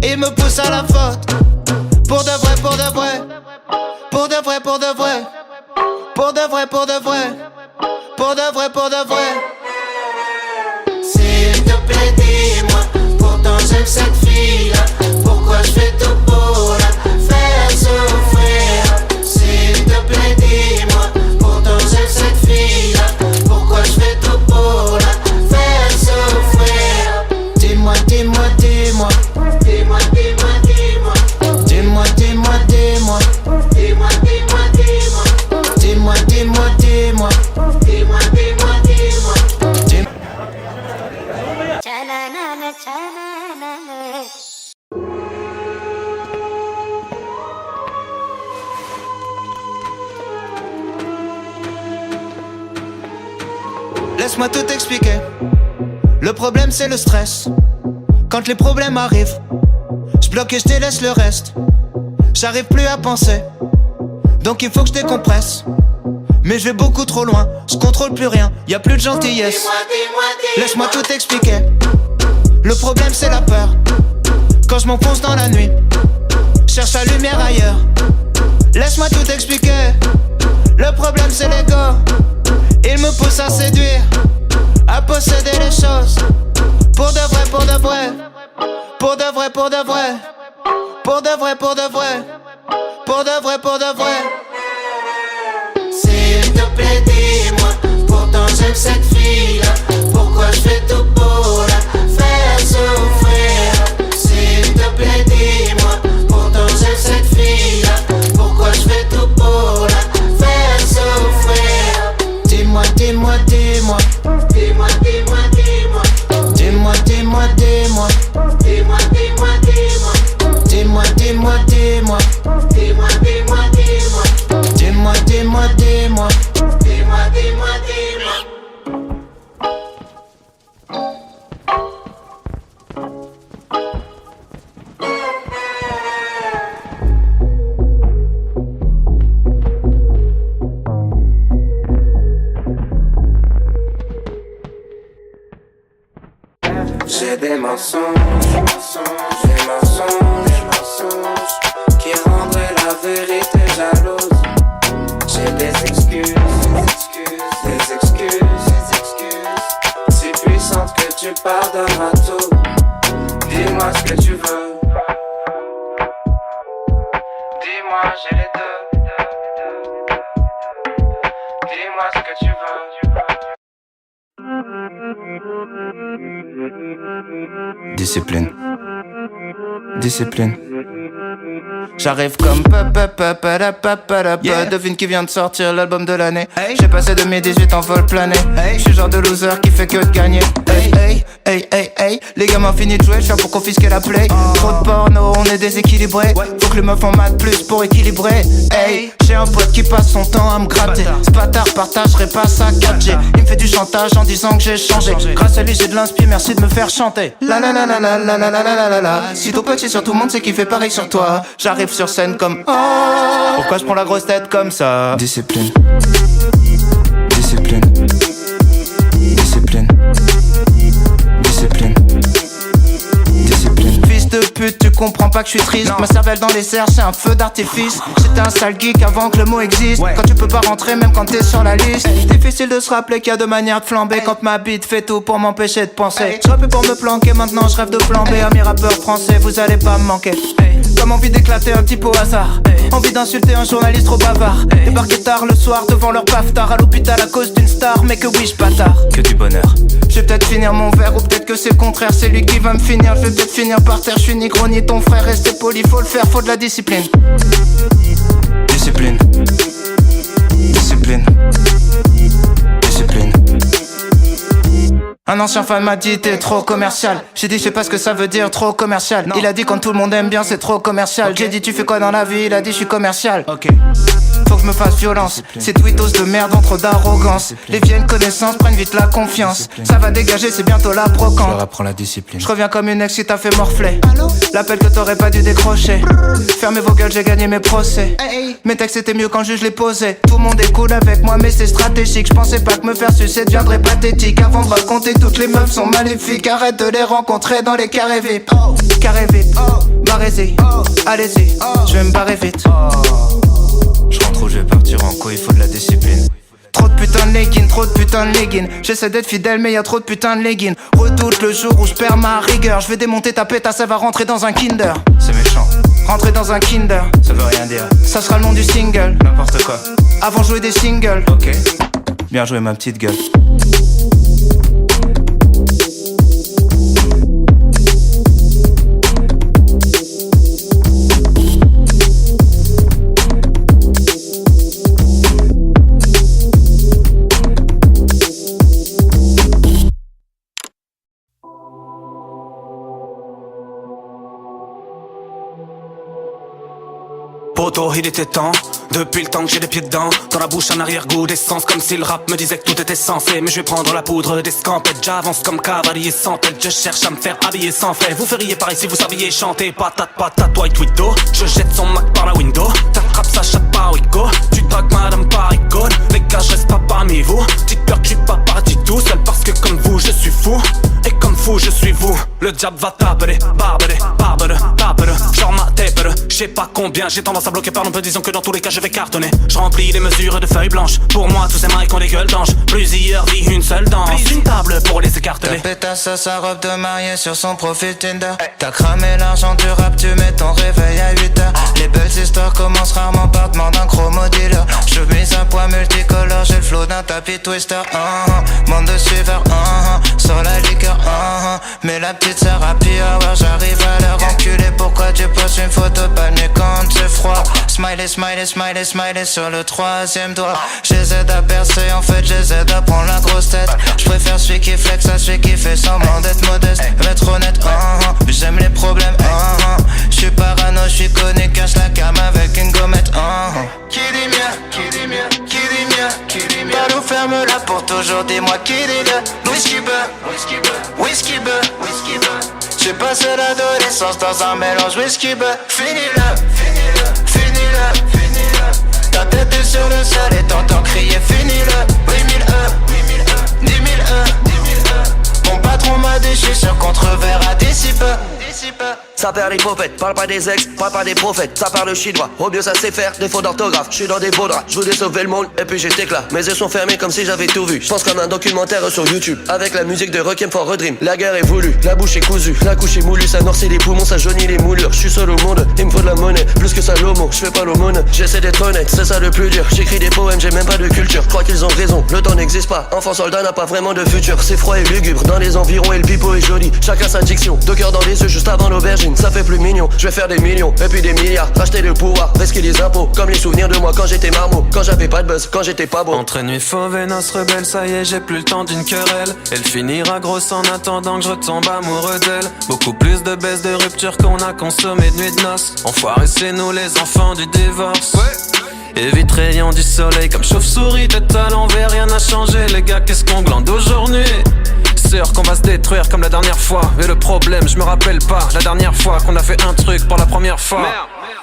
ils me poussent à la faute. Pour de vrai, pour de vrai. Pour de vrai, pour de vrai. Pour de vrai, pour de vrai. Pour de vrai, pour de vrai. S'il te plaît dis-moi, pourtant j'aime cette fille-là. Pourquoi je fais tout pour la faire souffrir? S'il te plaît dis-moi, pourtant j'aime cette fille-là. Pourquoi je fais tout pour la faire souffrir? Dis-moi, dis-moi, dis-moi. Dis-moi, dis-moi, dis-moi. Dis-moi, dis-moi, dis-moi. Dis-moi, dis-moi, dis-moi. Dis-moi, dis-moi, dis-moi. Dis-moi, dis-moi, dis-moi. Laisse-moi tout expliquer. Le problème c'est le stress. Quand les problèmes arrivent, je bloque et je délaisse le reste. J'arrive plus à penser, donc il faut que je décompresse. Mais je vais beaucoup trop loin, je contrôle plus rien, y a plus de gentillesse. Dis-moi, dis-moi, dis-moi. Laisse-moi tout expliquer. Le problème c'est la peur. Quand je m'enfonce dans la nuit, cherche la lumière ailleurs. Laisse-moi tout expliquer. Le problème c'est l'ego. Il me pousse à séduire, à posséder les choses. Pour de vrai, pour de vrai. Pour de vrai, pour de vrai. Pour de vrai, pour de vrai. Pour de vrai, pour de vrai. S'il te plaît dis-moi, pourtant j'aime cette fille-là. Pourquoi je fais tout pour la faire souffrir? S'il te plaît dis-moi, pourtant j'aime cette fille-là. Pourquoi je fais tout pour la faire souffrir? Dis-moi, dis-moi, dis-moi. Dis-moi, dis-moi, dis-moi. Dis-moi, dis-moi, dis-moi. Dis-moi, dis-moi, dis-moi. Dis-moi, dis-moi, dis-moi. Dis-moi, dis-moi, dis-moi. Dis-moi, dis-moi, dis-moi. Dis-moi, dis-moi, dis-moi. J'ai des mensonges, des mensonges qui rendraient la vérité jalouse. J'ai des excuses si puissantes que tu pardonneras tout. Dis-moi ce que tu veux. Dis-moi, j'ai les deux. Dis-moi ce que tu veux. Discipline. Discipline. J'arrive comme yeah. Devine qui vient de sortir l'album de l'année. Hey. J'ai passé de mes 18 en vol plané. Hey. J'suis genre de loser qui fait que de gagner. Hey. Hey. Hey, hey, hey. Les gars m'ont fini de jouer, j'suis là pour confisquer la play. Trop de porno, on est déséquilibré. Faut que les meufs en maths plus pour équilibrer. Hey. J'ai un pote qui passe son temps à me gratter. Ce bâtard partagerait pas sa 4G. Il me fait du chantage en disant que j'ai changé. Grâce à lui j'ai de l'inspi, merci de me faire chanter. La la la la la la la la la la la. Si ton petit sur tout le monde c'est qu'il fait pareil sur toi. J'arrive sur scène comme oh. Pourquoi je prends la grosse tête comme ça? Discipline. Discipline. Discipline. Discipline. Discipline. Fils de pute, tu comprends pas que je suis triste. Ma cervelle dans les airs, c'est un feu d'artifice. J'étais un sale geek avant que le mot existe. Quand tu peux pas rentrer même quand t'es sur la liste. Difficile de se rappeler qu'il y a deux manières de flamber. Quand ma bite fait tout pour m'empêcher de penser. J'aurais pu pour me planquer, maintenant je rêve de plan B. Amis rappeurs français, vous allez pas me manquer. Comme envie d'éclater un type au hasard. Envie d'insulter un journaliste trop bavard. Débarquer tard le soir devant leur paftard. À l'hôpital à cause d'une star, mais que oui je bâtard. Que du bonheur. Je vais peut-être finir mon verre ou peut-être que c'est le contraire. C'est lui qui va me finir, je vais peut-être finir par terre. Je suis ni gros ni ton frère, rester poli, faut le faire, faut de la discipline. Discipline. Discipline. Discipline. Un ancien fan m'a dit t'es trop commercial. J'ai dit je sais pas ce que ça veut dire trop commercial. Il a dit quand tout le monde aime bien c'est trop commercial. J'ai dit tu fais quoi dans la vie? Il a dit je suis commercial. Faut que je me fasse violence. Ces tweetos de merde ont trop d'arrogance. Les vieilles connaissances prennent vite la confiance. Ça va dégager, c'est bientôt la brocante. Je leur apprends la discipline. Je reviens comme une ex qui t'a fait morfler. L'appel que t'aurais pas dû décrocher. Fermez vos gueules, j'ai gagné mes procès. Mes textes étaient mieux quand le juge les posait. Tout le monde est cool avec moi mais c'est stratégique. Je pensais pas que me faire sucer deviendrait pathétique. Avant de raconter toutes les meufs sont maléfiques. Arrête de les rencontrer dans les carrés VIP. Carré vite, barrez-y, allez-y, je vais me barrer vite. Je rentre où je vais partir en couille, il faut de la discipline. Trop de putain de leggings, trop de putain de leggings. J'essaie d'être fidèle mais y'a trop de putain de leggings. Redoute le jour où je perds ma rigueur. Je vais démonter ta pétasse, ça va rentrer dans un Kinder. C'est méchant, Rentrer dans un Kinder, ça veut rien dire. ça sera le nom du single. N'importe quoi. Avant de jouer des singles. Ok, bien joué ma petite gueule. Poto, il était temps, depuis le temps que j'ai les pieds dedans. Dans la bouche un arrière-goût d'essence, comme si le rap me disait que tout était censé. Mais je vais prendre la poudre des scampettes, j'avance comme cavalier sans tête. Je cherche à me faire habiller sans fait. Vous feriez pareil si vous saviez chanter. Patate, patate, white widow. Je jette son Mac par la window. T'attrapes sa chatte par Rico. Tu dragues madame par icône. Les gars, je reste pas parmi vous. Dites peur que je suis pas parti tout seul parce que comme vous, je suis fou. Et comme fou, je suis vous. Le diable va taper, barbere, barbere, barbere. Genre ma tépere, je sais pas combien. J'ai tendance à bloquer par peu, disons que dans tous les cas je vais cartonner. Je remplis les mesures de feuilles blanches. Pour moi tous ces mailles ont des gueules d'ange. Plusieurs vies, une seule danse. Une table pour les écarteler. Ta pétasse à sa robe de mariée sur son profil Tinder. T'as cramé l'argent du rap, tu mets ton réveil à 8h. Les belles histoires commencent rarement par demande d'un chromo dealer. Je mise un poids multicolore, j'ai le flow d'un tapis twister. Monde de suiveurs, sur la liqueur, mais la petite sœur à hour, j'arrive à l'heure. Enculé, pourquoi tu poses une photo palmée quand c'est froid? Smiley, smiley, smiley, smiley sur le troisième doigt. J'essaie à percer, en fait j'essaie à prendre la grosse tête. Je préfère celui qui flex à celui qui fait semblant d'être modeste. Être honnête, j'aime les problèmes, j'suis parano, j'suis connu, cache la cam avec une gommette, Qui dit mieux, qui dit mieux, qui dit mieux, qui dit mieux. Balou ferme-la pour toujours, dis-moi qui dit le whisky beurre, whisky beurre, whisky beurre, whisky beurre. J'ai passé l'adolescence dans un mélange whisky beurre. Finis-le, finis-le, finis-le, finis-le. Ta tête est sur le sol et t'entends crier finis-le. 8000 E, 10 000 E, 10 000 E. Mon patron m'a dit je suis sur contre-verre à dissipe. Ça perd les prophètes, parle pas des ex, parle pas des prophètes. Ça parle chinois, au mieux ça sait faire des fautes d'orthographe. Je suis dans des beaux draps, je voulais sauver le monde et puis j'étais là. Mes yeux sont fermés comme si j'avais tout vu. Je pense comme un documentaire sur YouTube avec la musique de Requiem for a Dream. La guerre est voulue, la bouche est cousue, la couche est moulue, ça noircit les poumons, ça jaunit les moulures. Je suis seul au monde, il me faut de la monnaie, plus que ça l'homo. Je fais pas l'aumône, j'essaie d'être honnête, c'est ça le plus dur. J'écris des poèmes, j'ai même pas de culture. Je crois qu'ils ont raison, le temps n'existe pas. Enfant soldat n'a pas vraiment de futur. C'est froid et lugubre dans les environs et le pipeau est joli. Chacun sa diction, 2 cœurs dans les yeux juste avant l'aubergine. Ça fait plus mignon, je vais faire des millions et puis des milliards. Racheter le pouvoir, risquer les impôts. Comme les souvenirs de moi quand j'étais marmot, quand j'avais pas de buzz, quand j'étais pas beau. Entre nuit fauve et noces rebelles, ça y est, j'ai plus le temps d'une querelle. Elle finira grosse en attendant que je retombe amoureux d'elle. Beaucoup plus de baisse de rupture qu'on a consommé de nuit de noces. Enfoiré, c'est nous les enfants du divorce. Évite rayon du soleil comme chauve-souris, tête à l'envers, rien n'a changé. Les gars, qu'est-ce qu'on glande aujourd'hui? Sûr qu'on va se détruire comme la dernière fois. Mais le problème, je me rappelle pas la dernière fois qu'on a fait un truc pour la première fois.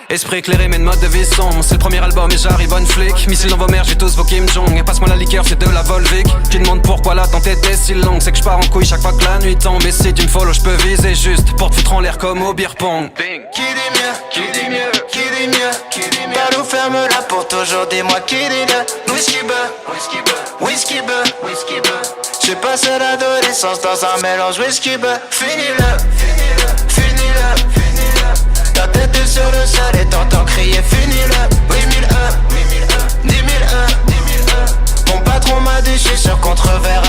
Esprit éclairé mais de mode de vie sombre. C'est le premier album et j'arrive on flic. Missile dans vos mères, j'ai tous vos Kim Jong. Et passe-moi la liqueur, c'est de la Volvic. Tu demandes pourquoi l'attente était si longue. C'est que je pars en couille chaque fois que la nuit tombe. Et si tu me follow, je peux viser juste pour te foutre en l'air comme au beer pong. Qui dit mieux, qui dit mieux, qui dit mieux, qui dit mieux. Balou ferme-la pour toujours, dis-moi qui dit le whisky beurre, whisky beurre, whisky beurre, whisky beurre. J'ai passé l'adolescence dans un mélange whisky beurre. Finis-le, finis-le, finis-le, finis-le. Ta tête est sur le sol et t'entends crier finis-le. 8000 E, 8000 E, 10 000 E, 10 000 E. Mon patron m'a dit je suis sur contre-verre